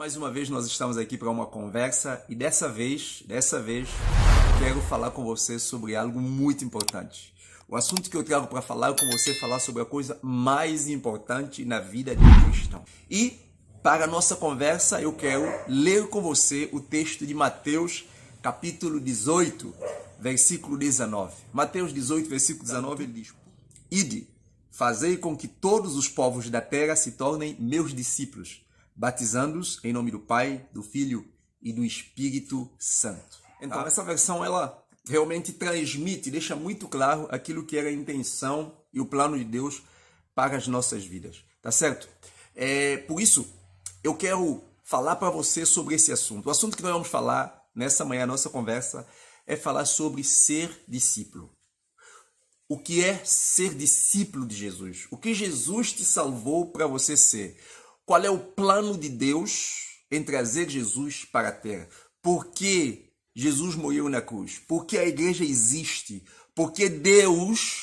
Mais uma vez nós estamos aqui para uma conversa e dessa vez, quero falar com você sobre algo muito importante. O assunto que eu trago para falar com você é falar sobre a coisa mais importante na vida de um cristão. E para a nossa conversa eu quero ler com você o texto de Mateus capítulo 18, versículo 19. Mateus 18, versículo 19, ele diz: Ide, fazei com que todos os povos da terra se tornem meus discípulos, batizando-os em nome do Pai, do Filho e do Espírito Santo. Então, essa versão, ela realmente transmite, deixa muito claro aquilo que era a intenção e o plano de Deus para as nossas vidas, tá certo? Por isso, eu quero falar para você sobre esse assunto. O assunto que nós vamos falar nessa manhã, a nossa conversa, é falar sobre ser discípulo. O que é ser discípulo de Jesus? O que Jesus te salvou para você ser? Qual é o plano de Deus em trazer Jesus para a terra? Por que Jesus morreu na cruz? Por que a igreja existe? Por que Deus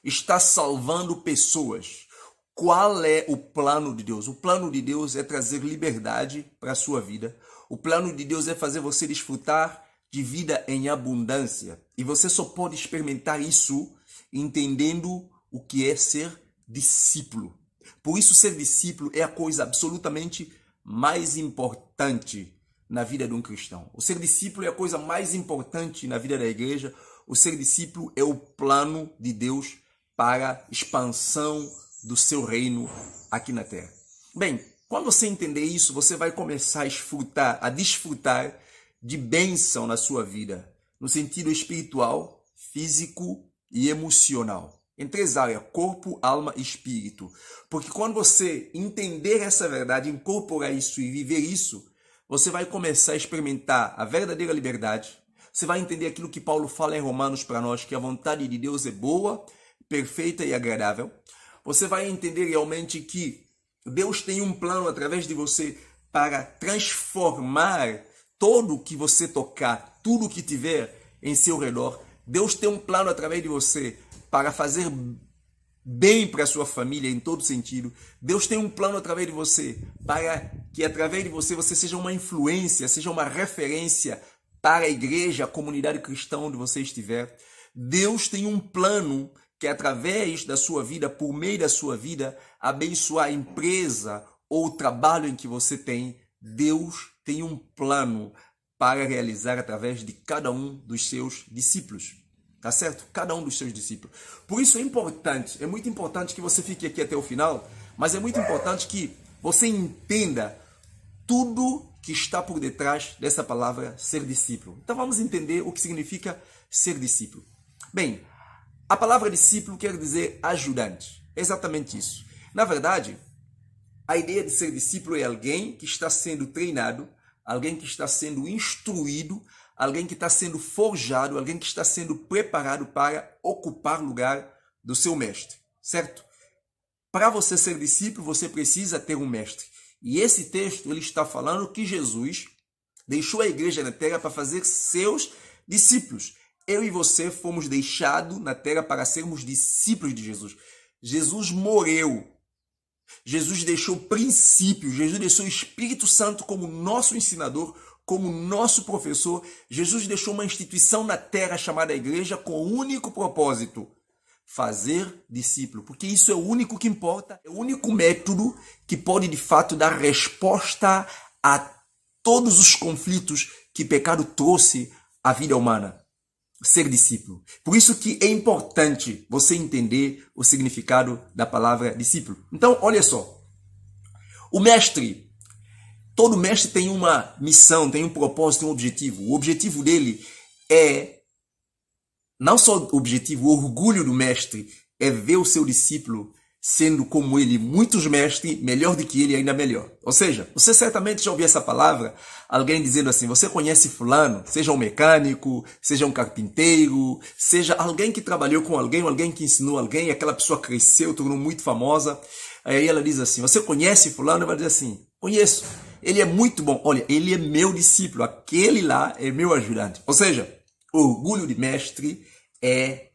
está salvando pessoas? Qual é o plano de Deus? O plano de Deus é trazer liberdade para a sua vida. O plano de Deus é fazer você desfrutar de vida em abundância. E você só pode experimentar isso entendendo o que é ser discípulo. Por isso, ser discípulo é a coisa absolutamente mais importante na vida de um cristão. O ser discípulo é a coisa mais importante na vida da igreja. O ser discípulo é o plano de Deus para a expansão do seu reino aqui na terra. Bem, quando você entender isso, você vai começar a desfrutar de bênção na sua vida, no sentido espiritual, físico e emocional. Em três áreas: corpo, alma e espírito. Porque quando você entender essa verdade, incorporar isso e viver isso, você vai começar a experimentar a verdadeira liberdade. Você vai entender aquilo que Paulo fala em Romanos para nós, que a vontade de Deus é boa, perfeita e agradável. Você vai entender realmente que Deus tem um plano através de você para transformar tudo que você tocar, tudo que tiver em seu redor. Deus tem um plano através de você para fazer bem para a sua família em todo sentido. Deus tem um plano através de você para que através de você seja uma influência, seja uma referência para a igreja, a comunidade cristã onde você estiver. Deus tem um plano que através da sua vida, por meio da sua vida, abençoar a empresa ou o trabalho em que você tem. Deus tem um plano para realizar através de cada um dos seus discípulos. Tá certo? Cada um dos seus discípulos. Por isso é muito importante que você fique aqui até o final, mas é muito importante que você entenda tudo que está por detrás dessa palavra ser discípulo. Então vamos entender o que significa ser discípulo. Bem, a palavra discípulo quer dizer ajudante. É exatamente isso. Na verdade, a ideia de ser discípulo é alguém que está sendo treinado, alguém que está sendo instruído, alguém que está sendo forjado, alguém que está sendo preparado para ocupar o lugar do seu mestre, certo? Para você ser discípulo, você precisa ter um mestre. E esse texto ele está falando que Jesus deixou a igreja na terra para fazer seus discípulos. Eu e você fomos deixados na terra para sermos discípulos de Jesus. Jesus morreu. Jesus deixou princípios. Jesus deixou o Espírito Santo como nosso ensinador, como nosso professor. Jesus deixou uma instituição na terra chamada igreja com o único propósito: fazer discípulo. Porque isso é o único que importa, é o único método que pode de fato dar resposta a todos os conflitos que o pecado trouxe à vida humana. Ser discípulo. Por isso que é importante você entender o significado da palavra discípulo. Então, olha só. O mestre, todo mestre tem uma missão, tem um propósito, tem um objetivo. O objetivo dele é, não só o objetivo, o orgulho do mestre é ver o seu discípulo sendo como ele, muitos mestres, melhor do que ele, ainda melhor. Ou seja, você certamente já ouviu essa palavra, alguém dizendo assim: você conhece fulano, seja um mecânico, seja um carpinteiro, seja alguém que trabalhou com alguém que ensinou alguém, aquela pessoa cresceu, tornou muito famosa. Aí ela diz assim: você conhece fulano? Vai dizer assim: conheço. Ele é muito bom. Olha, ele é meu discípulo. Aquele lá é meu ajudante. Ou seja, o orgulho de mestre é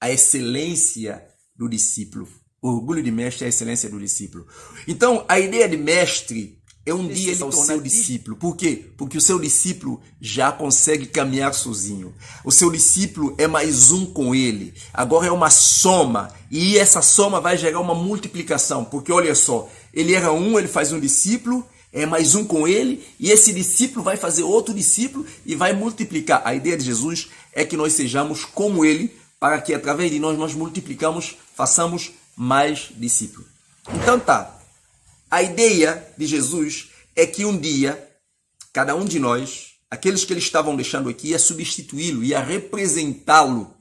a excelência do discípulo. O orgulho de mestre é a excelência do discípulo. Então, a ideia de mestre é um dia ele torna o seu discípulo. Por quê? Porque o seu discípulo já consegue caminhar sozinho. O seu discípulo é mais um com ele. Agora é uma soma. E essa soma vai gerar uma multiplicação. Porque olha só, ele era um, ele faz um discípulo, é mais um com ele, e esse discípulo vai fazer outro discípulo e vai multiplicar. A ideia de Jesus é que nós sejamos como ele, para que através de nós multiplicamos, façamos mais discípulos. Então tá. A ideia de Jesus é que um dia, cada um de nós, aqueles que eles estavam deixando aqui, ia substituí-lo, ia representá-lo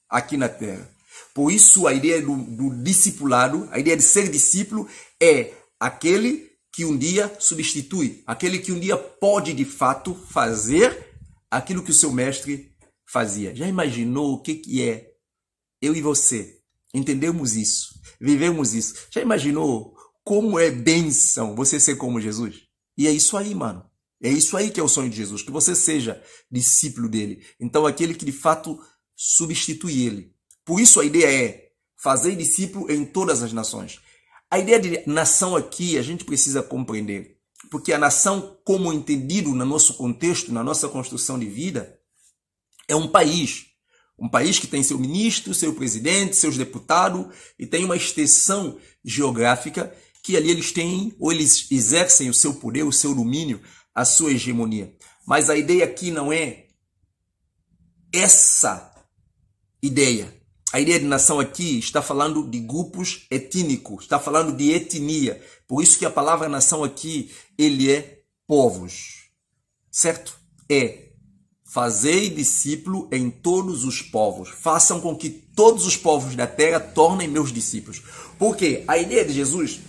aqui na terra. Por isso a ideia do discipulado, a ideia de ser discípulo é aquele que um dia substitui, aquele que um dia pode de fato fazer aquilo que o seu mestre fazia. Já imaginou o que é eu e você entendemos isso, vivemos isso? Já imaginou como é bênção você ser como Jesus? E é isso aí, mano. É isso aí que é o sonho de Jesus, que você seja discípulo dele. Então aquele que de fato substitui ele. Por isso a ideia é fazer discípulo em todas as nações. A ideia de nação aqui a gente precisa compreender, porque a nação, como entendido no nosso contexto, na nossa construção de vida, é um país que tem seu ministro, seu presidente, seus deputados, e tem uma extensão geográfica que ali eles têm, ou eles exercem o seu poder, o seu domínio, a sua hegemonia. Mas a ideia aqui não é essa ideia. A ideia de nação aqui está falando de grupos étnicos, está falando de etnia. Por isso que a palavra nação aqui, ele é povos. Certo? É fazei discípulo em todos os povos. Façam com que todos os povos da terra tornem meus discípulos. Porque a ideia de Jesus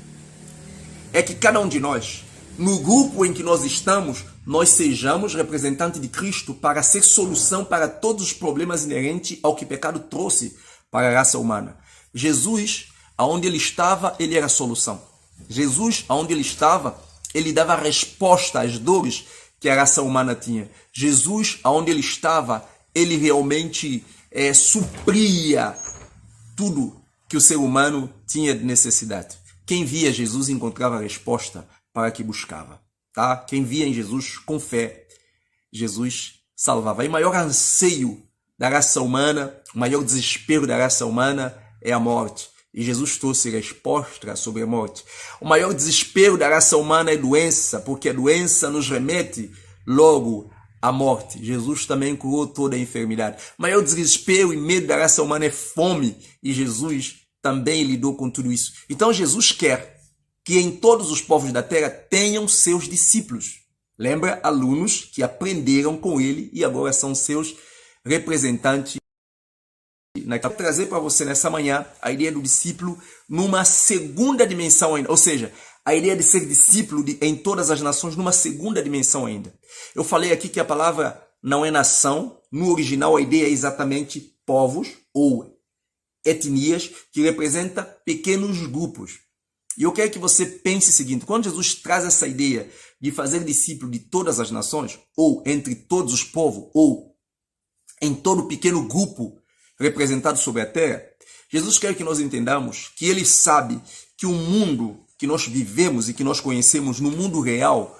é que cada um de nós, no grupo em que nós estamos, nós sejamos representantes de Cristo para ser solução para todos os problemas inerentes ao que o pecado trouxe para a raça humana. Jesus, aonde ele estava, ele era a solução. Jesus, aonde ele estava, ele dava resposta às dores que a raça humana tinha. Jesus, aonde ele estava, ele realmente supria tudo que o ser humano tinha de necessidade. Quem via Jesus encontrava a resposta para que buscava. Tá? Quem via em Jesus com fé, Jesus salvava. E o maior anseio da raça humana, o maior desespero da raça humana é a morte. E Jesus trouxe resposta sobre a morte. O maior desespero da raça humana é doença, porque a doença nos remete logo à morte. Jesus também curou toda a enfermidade. O maior desespero e medo da raça humana é fome, e Jesus também lidou com tudo isso. Então Jesus quer que em todos os povos da terra tenham seus discípulos. Lembra? Alunos que aprenderam com ele e agora são seus representantes. Vou trazer para você nessa manhã a ideia do discípulo numa segunda dimensão ainda. Ou seja, a ideia de ser discípulo em todas as nações numa segunda dimensão ainda. Eu falei aqui que a palavra não é nação. No original a ideia é exatamente povos ou etnias, que representa pequenos grupos. E eu quero que você pense o seguinte: quando Jesus traz essa ideia de fazer discípulo de todas as nações, ou entre todos os povos, ou em todo pequeno grupo representado sobre a terra, Jesus quer que nós entendamos que ele sabe que o mundo que nós vivemos e que nós conhecemos no mundo real,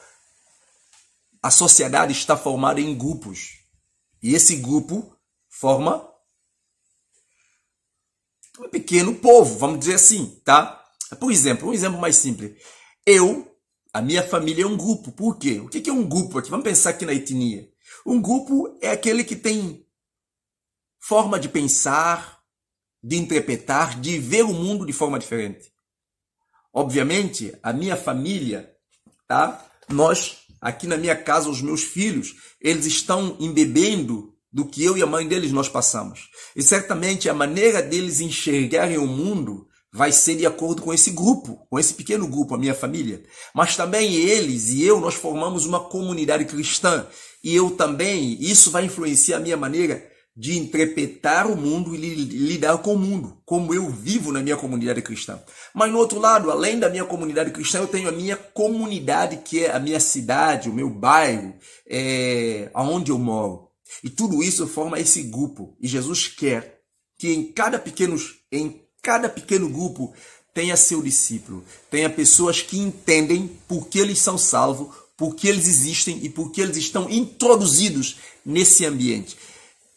a sociedade está formada em grupos. E esse grupo forma um pequeno povo, vamos dizer assim, tá? Por exemplo, um exemplo mais simples. A minha família é um grupo. Por quê? O que é um grupo aqui? Vamos pensar aqui na etnia. Um grupo é aquele que tem forma de pensar, de interpretar, de ver o mundo de forma diferente. Obviamente, a minha família, tá? Nós, aqui na minha casa, os meus filhos, eles estão embebendo do que eu e a mãe deles nós passamos. E certamente a maneira deles enxergarem o mundo vai ser de acordo com esse grupo, com esse pequeno grupo, a minha família. Mas também eles e eu, nós formamos uma comunidade cristã. E eu também, isso vai influenciar a minha maneira de interpretar o mundo e lidar com o mundo, como eu vivo na minha comunidade cristã. Mas no outro lado, além da minha comunidade cristã, eu tenho a minha comunidade, que é a minha cidade, o meu bairro, aonde eu moro. E tudo isso forma esse grupo. E Jesus quer que em cada pequeno grupo tenha seu discípulo, tenha pessoas que entendem por que eles são salvos, por que eles existem e por que eles estão introduzidos nesse ambiente.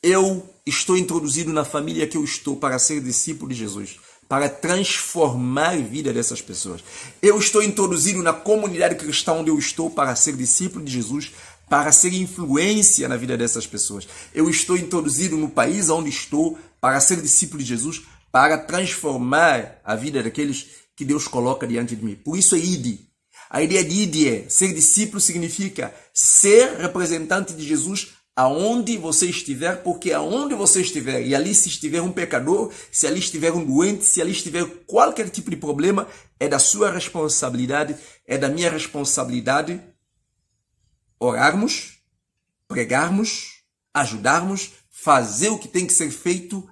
Eu estou introduzido na família que eu estou para ser discípulo de Jesus, para transformar a vida dessas pessoas. Eu estou introduzido na comunidade cristã onde eu estou para ser discípulo de Jesus, para ser influência na vida dessas pessoas. Eu estou introduzido no país onde estou para ser discípulo de Jesus, para transformar a vida daqueles que Deus coloca diante de mim. Por isso é ID. A ideia de ID é ser discípulo significa ser representante de Jesus aonde você estiver, porque aonde você estiver, e ali se estiver um pecador, se ali estiver um doente, se ali estiver qualquer tipo de problema, é da sua responsabilidade, é da minha responsabilidade orarmos, pregarmos, ajudarmos, fazer o que tem que ser feito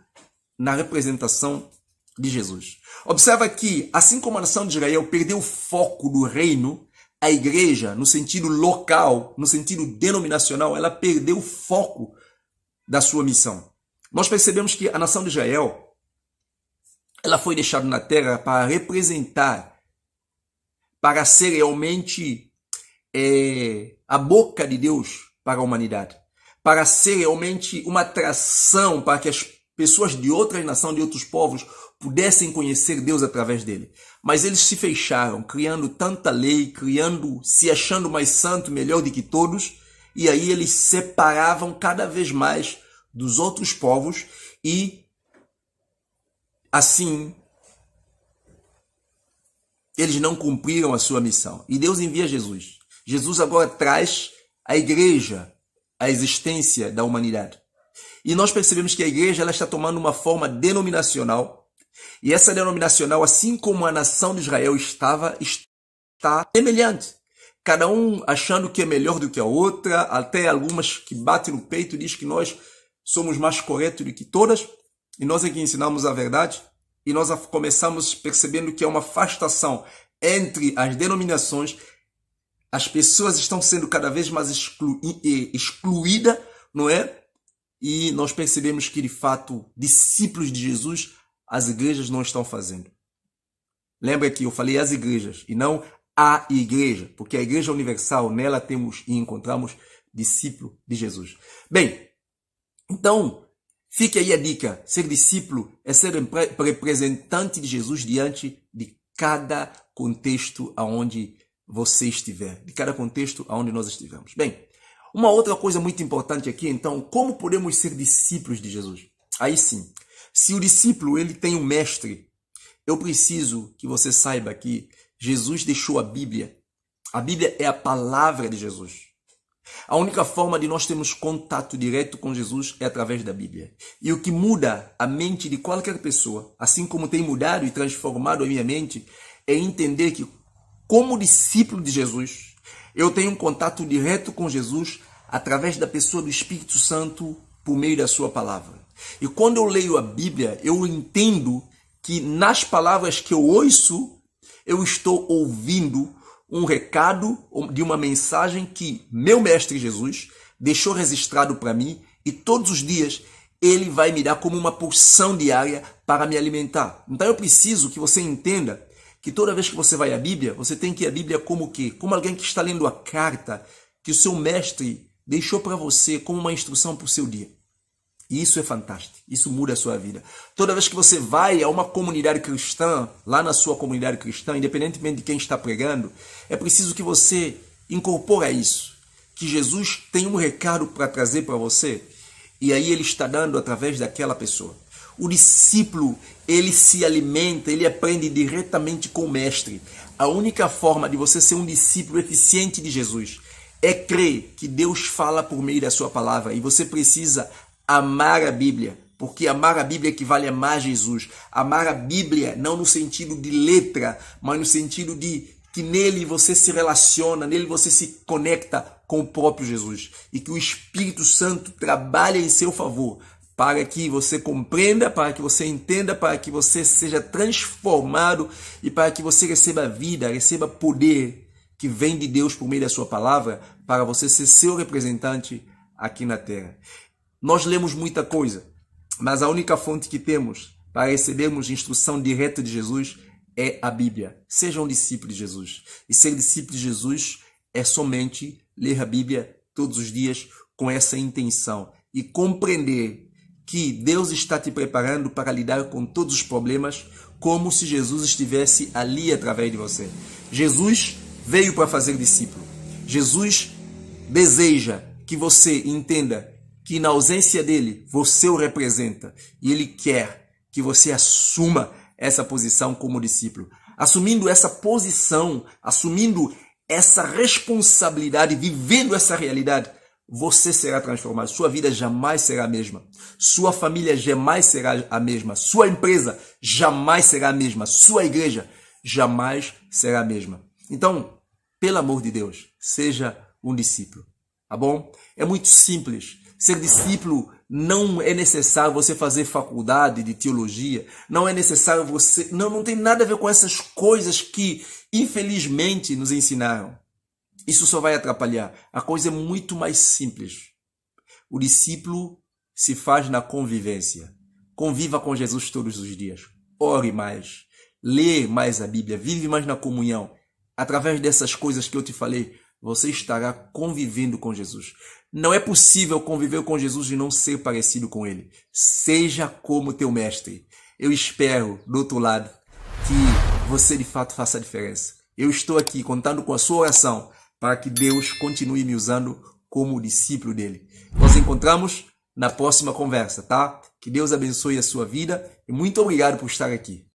na representação de Jesus. Observa que, assim como a nação de Israel perdeu o foco do reino, a igreja, no sentido local, no sentido denominacional, ela perdeu o foco da sua missão. Nós percebemos que a nação de Israel, ela foi deixada na terra para representar, para ser realmente a boca de Deus para a humanidade, para ser realmente uma atração para que as pessoas de outras nações, de outros povos, pudessem conhecer Deus através dele. Mas eles se fecharam, criando tanta lei, se achando mais santo, melhor do que todos, e aí eles separavam cada vez mais dos outros povos e assim eles não cumpriram a sua missão. E Deus envia Jesus. Jesus agora traz a igreja à existência da humanidade. E nós percebemos que a igreja ela está tomando uma forma denominacional. E essa denominacional, assim como a nação de Israel está semelhante. Cada um achando que é melhor do que a outra, até algumas que batem no peito e dizem que nós somos mais corretos do que todas. E nós é que ensinamos a verdade. E nós começamos percebendo que é uma afastação entre as denominações. As pessoas estão sendo cada vez mais excluídas, não é? E nós percebemos que, de fato, discípulos de Jesus, as igrejas não estão fazendo. Lembra que eu falei as igrejas e não a igreja, porque a igreja universal, nela temos e encontramos discípulo de Jesus. Bem, então, fique aí a dica. Ser discípulo é ser representante de Jesus diante de cada contexto aonde você estiver, de cada contexto aonde nós estivermos. Bem, uma outra coisa muito importante aqui, então, como podemos ser discípulos de Jesus? Aí sim, se o discípulo ele tem um mestre, eu preciso que você saiba que Jesus deixou a Bíblia. A Bíblia é a palavra de Jesus. A única forma de nós termos contato direto com Jesus é através da Bíblia. E o que muda a mente de qualquer pessoa, assim como tem mudado e transformado a minha mente, é entender que, como discípulo de Jesus, eu tenho um contato direto com Jesus através da pessoa do Espírito Santo por meio da sua palavra. E quando eu leio a Bíblia, eu entendo que nas palavras que eu ouço, eu estou ouvindo um recado de uma mensagem que meu mestre Jesus deixou registrado para mim e todos os dias ele vai me dar como uma porção diária para me alimentar. Então eu preciso que você entenda que toda vez que você vai à Bíblia, você tem que ir à Bíblia como o quê? Como alguém que está lendo a carta que o seu mestre deixou para você como uma instrução para o seu dia. E isso é fantástico, isso muda a sua vida. Toda vez que você vai a uma comunidade cristã, lá na sua comunidade cristã, independentemente de quem está pregando, é preciso que você incorpore isso. Que Jesus tem um recado para trazer para você, e aí ele está dando através daquela pessoa. O discípulo, ele se alimenta, ele aprende diretamente com o mestre. A única forma de você ser um discípulo eficiente de Jesus é crer que Deus fala por meio da sua palavra, e você precisa amar a Bíblia, porque amar a Bíblia equivale a amar Jesus. Amar a Bíblia não no sentido de letra, mas no sentido de que nele você se relaciona, nele você se conecta com o próprio Jesus. E que o Espírito Santo trabalhe em seu favor, para que você compreenda, para que você entenda, para que você seja transformado e para que você receba vida, receba poder que vem de Deus por meio da sua palavra, para você ser seu representante aqui na terra. Nós lemos muita coisa, mas a única fonte que temos para recebermos instrução direta de Jesus é a Bíblia. Seja um discípulo de Jesus. E ser discípulo de Jesus é somente ler a Bíblia todos os dias com essa intenção e compreender que Deus está te preparando para lidar com todos os problemas como se Jesus estivesse ali através de você. Jesus veio para fazer discípulo. Jesus deseja que você entenda que na ausência dele, você o representa. E ele quer que você assuma essa posição como discípulo. Assumindo essa posição, assumindo essa responsabilidade, vivendo essa realidade, você será transformado. Sua vida jamais será a mesma. Sua família jamais será a mesma. Sua empresa jamais será a mesma. Sua igreja jamais será a mesma. Então, pelo amor de Deus, seja um discípulo. Tá bom? É muito simples. Ser discípulo não é necessário você fazer faculdade de teologia. Não é necessário você... Não tem nada a ver com essas coisas que, infelizmente, nos ensinaram. Isso só vai atrapalhar. A coisa é muito mais simples. O discípulo se faz na convivência. Conviva com Jesus todos os dias. Ore mais. Lê mais a Bíblia. Vive mais na comunhão. Através dessas coisas que eu te falei, você estará convivendo com Jesus. Não é possível conviver com Jesus e não ser parecido com ele. Seja como teu mestre. Eu espero, do outro lado, que você de fato faça a diferença. Eu estou aqui contando com a sua oração para que Deus continue me usando como discípulo dele. Nós encontramos na próxima conversa, tá? Que Deus abençoe a sua vida e muito obrigado por estar aqui.